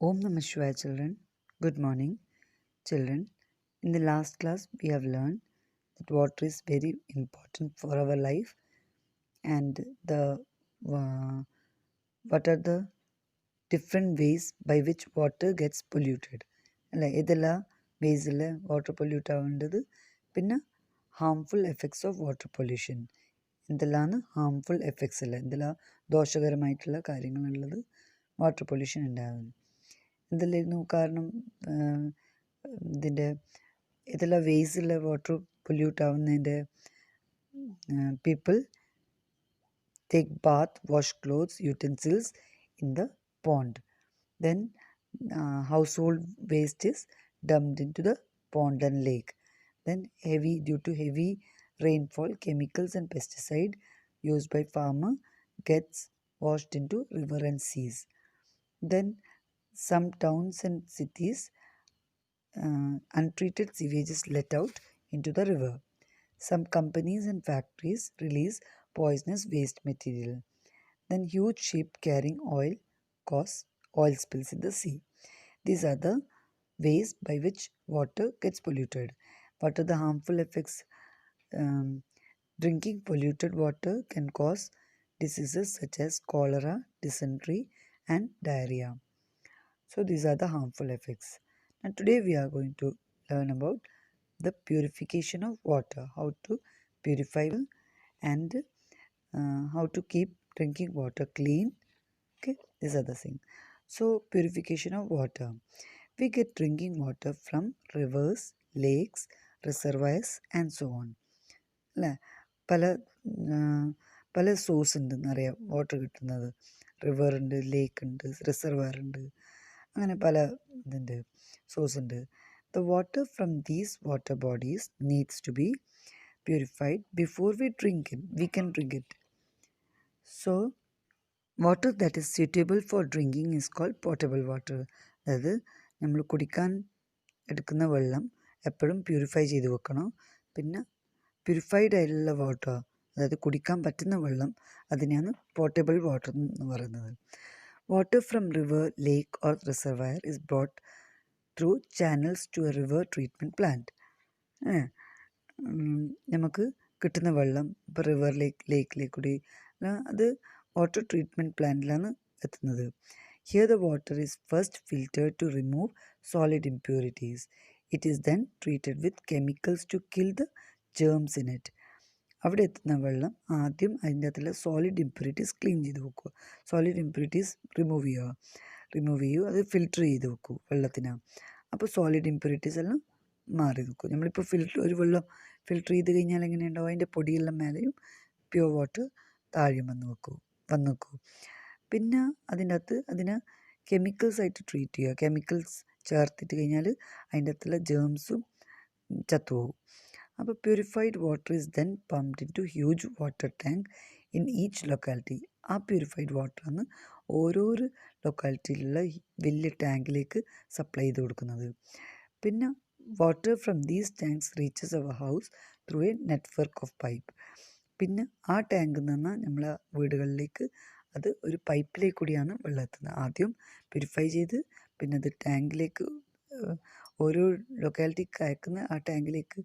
Om Namah Shivaya children. Good morning children. In the last class we have learned that water is very important for our life and uh, what are the different ways by which water gets polluted. അല്ല ഇതെല്ലാം വേസിൽ water pollute ആവേണ്ടത് പിന്നെ harmful effects of water pollution എന്തെല്ലാമാണ് harmful effects അല്ല എന്തെല്ലാം ദോഷകരമായിട്ടുള്ള കാര്യങ്ങളുള്ളത് water pollution ഉണ്ടാകുന്നത് എന്തെല്ലായിരുന്നു കാരണം ഇതിൻ്റെ ഇതെല്ലാം വേസിലെ വാട്ടർ പൊല്യൂട്ട് ആവുന്നതിൻ്റെ people take bath, wash clothes, utensils in the pond. Then household waste is dumped into the pond and lake. Then due to heavy rainfall, chemicals and pesticide used by farmer gets washed into river and seas. Then some towns and cities untreated sewage is let out into the river. Some companies and factories release poisonous waste material. Then huge ship carrying oil cause oil spills in the sea. These are the ways by which water gets polluted. What are the harmful effects? Drinking polluted water can cause diseases such as cholera, dysentery, and diarrhea. So these are the harmful effects. And today we are going to learn about the purification of water, how to purify and how to keep drinking water clean. Okay, these are the things. So purification of water, we get drinking water from rivers, lakes, reservoirs and so on. അല്ലേ പല പല source ഉണ്ട് എന്നറിയാം water കിട്ടുന്നത് river ഉണ്ട് ലേക്ക് ഉണ്ട് reservoir ഉണ്ട് അങ്ങനെ പല ഇതുണ്ട് സോഴ്സ് ഉണ്ട് The water from these water bodies needs to be purified before we drink it. We can drink it. So, water that is suitable for drinking is called potable water. അതായത് നമ്മൾ കുടിക്കാൻ എടുക്കുന്ന വെള്ളം എപ്പോഴും പ്യൂരിഫൈ ചെയ്ത് വെക്കണം. പിന്നെ പ്യൂരിഫൈഡ് ആയിട്ടുള്ള വാട്ടർ, അതായത് കുടിക്കാൻ പറ്റുന്ന വെള്ളം, അതിനെയാണ് പോർട്ടബിൾ വാട്ടർ എന്ന് പറയുന്നത്. Water from river, lake or reservoir is brought through channels to a river treatment plant. നമുക്ക് കിട്ടുന്ന വെള്ളം ഇപ്പോൾ റിവർ ലേക്കിലേക്ക് കൂടി അത് വാട്ടർ ട്രീറ്റ്മെൻറ്റ് പ്ലാന്റിലാണ് എത്തുന്നത്. Here the water is first filtered to remove solid impurities. It is then treated with chemicals to kill the germs in it. അവിടെ എത്തുന്ന വെള്ളം ആദ്യം അതിൻ്റെ അകത്തുള്ള സോളിഡ് ഇംപ്യൂരിറ്റീസ് ക്ലീൻ ചെയ്ത് വെക്കുക, സോളിഡ് ഇംപ്യൂരിറ്റീസ് റിമൂവ് ചെയ്യുക, അത് ഫിൽറ്റർ ചെയ്ത് വെക്കൂ വെള്ളത്തിന്. അപ്പോൾ സോളിഡ് ഇംപ്യൂരിറ്റീസ് എല്ലാം മാറി നിൽക്കും. നമ്മളിപ്പോൾ ഒരു വെള്ളം ഫിൽറ്റർ ചെയ്ത് കഴിഞ്ഞാൽ എങ്ങനെ ഉണ്ടാവും, അതിൻ്റെ പൊടിയെല്ലാം മേലെയും പ്യുവർ വാട്ടർ താഴെയും വന്ന് വെക്കും. പിന്നെ അതിൻ്റെ അകത്ത് അതിനെ കെമിക്കൽസ് ആയിട്ട് ട്രീറ്റ് ചെയ്യുക. കെമിക്കൽസ് ചേർത്തിട്ട് കഴിഞ്ഞാൽ അതിൻ്റെ അകത്തുള്ള ജേംസും ചത്തുപോകും. അപ്പോൾ purified water is then pumped in to huge water tank in each locality. ആ പ്യൂരിഫൈഡ് വാട്ടറാണ് ഓരോരോ ലൊക്കാലിറ്റിയിലുള്ള വലിയ ടാങ്കിലേക്ക് സപ്ലൈ ചെയ്ത് കൊടുക്കുന്നത്. പിന്നെ water from these tanks reaches our house through a network of pipe. പിന്നെ ആ ടാങ്കിൽ നിന്ന് നമ്മളെ വീടുകളിലേക്ക് അത് ഒരു പൈപ്പിലേക്ക് കൂടിയാണ് വെള്ളം എത്തുന്നത്. ആദ്യം പ്യൂരിഫൈ ചെയ്ത് പിന്നെ അത് ടാങ്കിലേക്ക് ഓരോ ലൊക്കാലിറ്റിക്ക് അയക്കുന്ന ആ ടാങ്കിലേക്ക്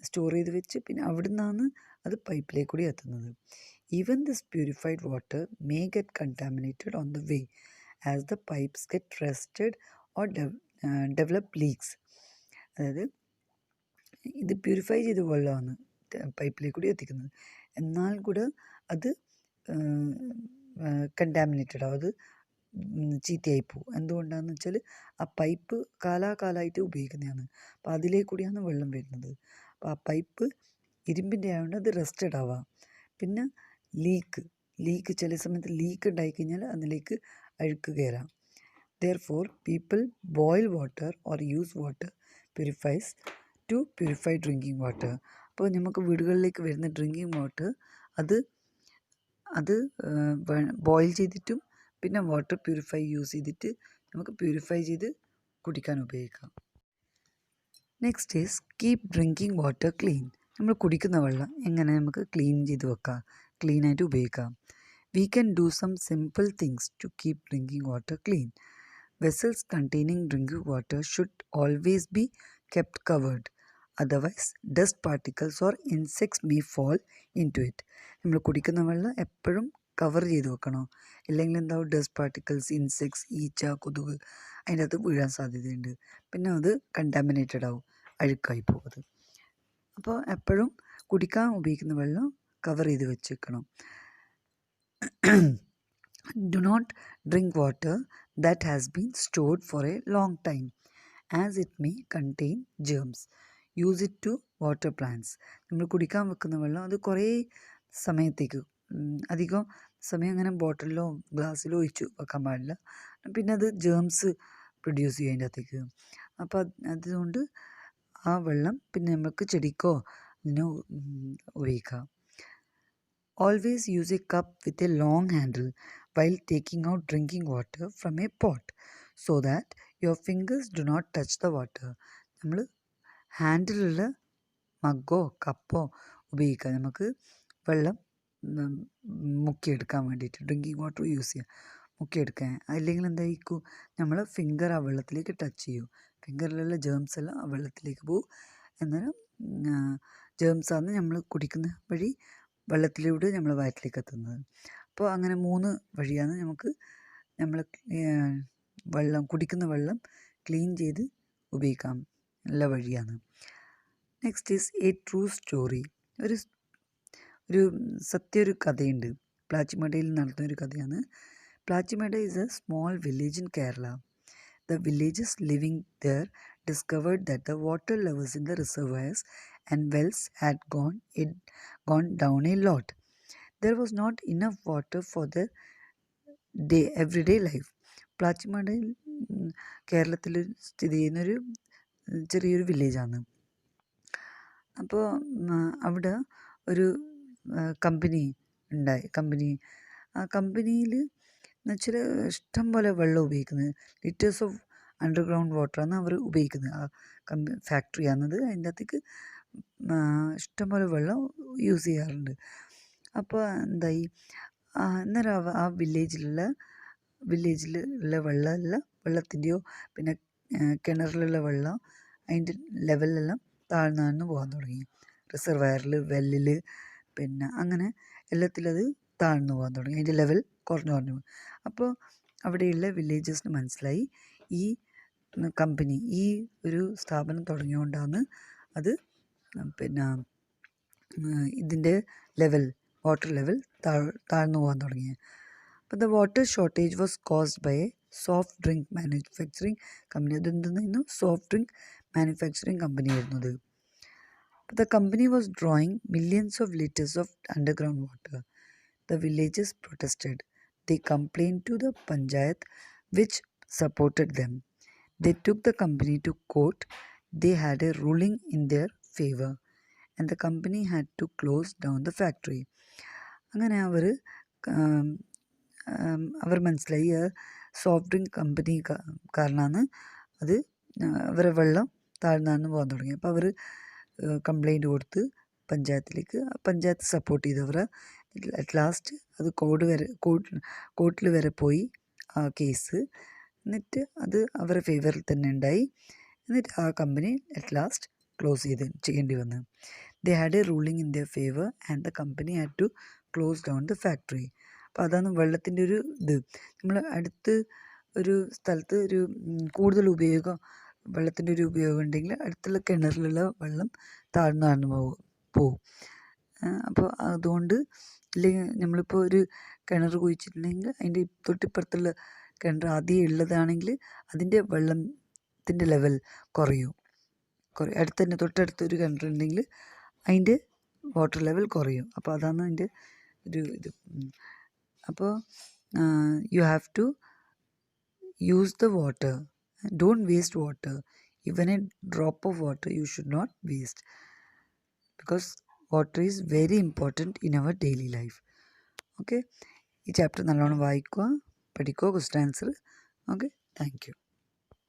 സ്റ്റോർ ചെയ്ത് വെച്ച് പിന്നെ അവിടെ നിന്നാണ് അത് പൈപ്പിലേക്ക് കൂടി എത്തുന്നത്. Even this purified water may get contaminated on the way as the pipes get rusted or develop leaks. അതായത് ഇത് പ്യൂരിഫൈ ചെയ്ത വെള്ളമാണ് പൈപ്പിലേക്ക് കൂടി എത്തിക്കുന്നത്, എന്നാൽ കൂടെ അത് കണ്ടാമിനേറ്റഡ് ആവും, അത് ചീത്തയായി പോകും. എന്തുകൊണ്ടാണെന്ന് വെച്ചാൽ ആ പൈപ്പ് കാലാകാലമായിട്ട് ഉപയോഗിക്കുന്നതാണ്. അപ്പോൾ അതിലേക്ക് കൂടിയാണ് വെള്ളം വരുന്നത്. അപ്പോൾ ആ പൈപ്പ് ഇരുമ്പിൻ്റെ ആയതുകൊണ്ട് അത് റസ്റ്റഡ് ആവാം. പിന്നെ ലീക്ക് ചില സമയത്ത് ലീക്ക് ഉണ്ടായിക്കഴിഞ്ഞാൽ അതിലേക്ക് അഴുക്ക് കയറാം. Therefore, people boil water or use water purifiers to purify drinking water. അപ്പോൾ നമുക്ക് വീടുകളിലേക്ക് വരുന്ന ഡ്രിങ്കിങ് വാട്ടർ അത് ബോയിൽ ചെയ്തിട്ടും പിന്നെ വാട്ടർ പ്യൂരിഫൈ യൂസ് ചെയ്തിട്ട് നമുക്ക് പ്യൂരിഫൈ ചെയ്ത് കുടിക്കാൻ ഉപയോഗിക്കാം. Next is keep drinking water clean. നമ്മൾ കുടിക്കുന്ന വെള്ളം എങ്ങനെ നമുക്ക് ക്ലീൻ ചെയ്ത് വെക്കാം, ക്ലീനായിട്ട് ഉപയോഗിക്കാം. We can do some simple things to keep drinking water clean. Vessels containing drinking water should always be kept covered. Otherwise, dust particles or insects may fall into it. നമ്മൾ കുടിക്കുന്ന വെള്ളം എപ്പോഴും കവർ ചെയ്ത് വെക്കണം. ഇല്ലെങ്കിൽ എന്താവും, ഡസ്റ്റ് പാർട്ടിക്കിൾസ്, ഇൻസെക്ട്സ്, ഈച്ച, കൊതുക് അതിൻ്റെ അകത്ത് വീഴാൻ സാധ്യതയുണ്ട്. പിന്നെ അത് കണ്ടാമിനേറ്റഡ് ആവും, അഴുക്കായി പോകും അത്. അപ്പോൾ എപ്പോഴും കുടിക്കാൻ ഉപയോഗിക്കുന്ന വെള്ളം കവർ ചെയ്ത് വെച്ചേക്കണം. Do not drink water that has been stored for a long time, as it may contain germs. Use it to water plants. നമ്മൾ കുടിക്കാൻ വെക്കുന്ന വെള്ളം അത് കുറേ സമയത്തേക്ക്, അധികം സമയം അങ്ങനെ ബോട്ടിലോ ഗ്ലാസ്സിലോ ഒഴിച്ച് വെക്കാൻ പാടില്ല. പിന്നെ അത് ജേംസ് പ്രൊഡ്യൂസ് ചെയ്യും അതിൻ്റെ അകത്തേക്ക്. അപ്പോൾ അതുകൊണ്ട് ആ വെള്ളം പിന്നെ നമുക്ക് ചെടിക്കോ ഇതിനോ ഉപയോഗിക്കാം. Always use a cup with a long handle while taking out drinking water from a pot so that your fingers do not touch the water. നമ്മൾ ഹാൻഡിലുള്ള മഗ്ഗോ കപ്പോ ഉപയോഗിക്കാം നമുക്ക് വെള്ളം മുക്കിയെടുക്കാൻ വേണ്ടിയിട്ട്. ഡ്രിങ്കിങ് വാട്ടർ യൂസ് ചെയ്യാം മുക്കിയെടുക്കാൻ. അല്ലെങ്കിൽ എന്തായിരിക്കും, നമ്മൾ ഫിംഗർ ആ വെള്ളത്തിലേക്ക് ടച്ച് ചെയ്യും, ഫിംഗറിലുള്ള ജേംസ് എല്ലാം ആ വെള്ളത്തിലേക്ക് പോകും. അന്നേരം ജേംസാണ് നമ്മൾ കുടിക്കുന്ന വഴി വെള്ളത്തിലൂടെ നമ്മൾ വയറ്റിലേക്ക് എത്തുന്നത്. അപ്പോൾ അങ്ങനെ 3 വഴിയാണ് നമുക്ക് നമ്മൾ വെള്ളം കുടിക്കുന്ന വെള്ളം ക്ലീൻ ചെയ്ത് ഉപയോഗിക്കാം നല്ല വഴിയാണ്. Next is A true story. ഒരു കഥയുണ്ട്. പ്ലാച്ചിമടയിൽ നടത്തുന്ന ഒരു കഥയാണ്. Plachimada is A small village in Kerala. The villagers living there discovered that the water levels in the reservoirs and wells had gone down a lot. There was not enough water for their everyday life. പ്ലാച്ചിമടയിൽ കേരളത്തിൽ സ്ഥിതി ചെയ്യുന്നൊരു ചെറിയൊരു വില്ലേജാണ്. അപ്പോൾ അവിടെ ഒരു company ഉണ്ടായി. ആ കമ്പനിയിൽ എന്ന് വെച്ചാൽ ഇഷ്ടം പോലെ വെള്ളം ഉപയോഗിക്കുന്നത്, ലിറ്റേഴ്സ് ഓഫ് അണ്ടർഗ്രൗണ്ട് വാട്ടറാണ് അവർ ഉപയോഗിക്കുന്നത്. ആ ഫാക്ടറിയാണത്. അതിൻ്റെ അകത്തേക്ക് ഇഷ്ടംപോലെ വെള്ളം യൂസ് ചെയ്യാറുണ്ട്. അപ്പോൾ എന്തായി, അന്നേരം ആ വില്ലേജിലുള്ള വെള്ളത്തിൻ്റെയോ പിന്നെ കിണറിലുള്ള വെള്ളം അതിൻ്റെ ലെവലെല്ലാം താഴ്ന്നു പോകാൻ തുടങ്ങി. റിസർവയറിൽ, വെല്ലിൽ, പിന്നെ അങ്ങനെ എല്ലാത്തിലും അത് താഴ്ന്നു പോകാൻ തുടങ്ങി. അതിൻ്റെ ലെവൽ കുറഞ്ഞു. അപ്പോൾ അവിടെയുള്ള വില്ലേജേഴ്സിന് മനസ്സിലായി ഈ കമ്പനി, ഈ ഒരു സ്ഥാപനം തുടങ്ങിയോണ്ടാണ് അത് പിന്നെ ഇതിൻ്റെ വാട്ടർ ലെവൽ താഴ്ന്നു പോകാൻ തുടങ്ങിയത്. അപ്പോൾ the water shortage was caused by a soft drink manufacturing company. അതെന്തെന്നായിരുന്നു? സോഫ്റ്റ് ഡ്രിങ്ക് മാനുഫാക്ചറിങ് കമ്പനി ആയിരുന്നത്. The company was drawing millions of liters of underground water. The villagers protested. They complained to the panchayat, which supported them. They took the company to court. They had a ruling in their favor, and the company had to close down the factory. അങ്ങനെ അവർ മനസ്സിലായി soft drink company കാരണമാണ് അത് അവരെ വെള്ളം താഴ്ന്നു പോകാൻ തുടങ്ങി. അപ്പോൾ അവർ കംപ്ലൈൻറ്റ് കൊടുത്ത് പഞ്ചായത്തിലേക്ക്. പഞ്ചായത്ത് സപ്പോർട്ട് ചെയ്തവർ അറ്റ് ലാസ്റ്റ് അത് കോർട്ടിൽ വരെ പോയി ആ കേസ്. എന്നിട്ട് അത് അവരുടെ ഫേവറിൽ തന്നെ ഉണ്ടായി. എന്നിട്ട് ആ കമ്പനി അറ്റ് ലാസ്റ്റ് ക്ലോസ് ചെയ്യേണ്ടി വന്നു. They had a ruling in their favour and the company had to close down the factory. അപ്പോൾ അതാണ് വെള്ളത്തിൻ്റെ ഒരു ഇത്. നമ്മൾ അടുത്ത് ഒരു സ്ഥലത്ത് ഒരു കൂടുതൽ വെള്ളത്തിൻ്റെ ഒരു ഉപയോഗം ഉണ്ടെങ്കിൽ അടുത്തുള്ള കിണറിലുള്ള വെള്ളം താഴ്ന്നു പോവും. അപ്പോൾ അതുകൊണ്ട് ഇല്ലെങ്കിൽ നമ്മളിപ്പോൾ ഒരു കിണർ കുഴിച്ചിട്ടുണ്ടെങ്കിൽ അതിൻ്റെ തൊട്ടിപ്പുറത്തുള്ള കിണർ ആദ്യം ഉള്ളതാണെങ്കിൽ അതിൻ്റെ വെള്ളത്തിൻ്റെ ലെവൽ കുറയും. അടുത്ത് തന്നെ തൊട്ടടുത്തൊരു കിണറുണ്ടെങ്കിൽ അതിൻ്റെ വാട്ടർ ലെവൽ കുറയും. അപ്പോൾ അതാണ് അതിൻ്റെ ഒരു ഇത്. അപ്പോൾ you have to use the water. Don't waste water. Even a drop of water you should not waste, because water is very important in our daily life. Okay, ഈ ചാപ്റ്റർ നല്ലോണം വായിക്കുക, പഠിക്കുക, question answer. Okay, thank you.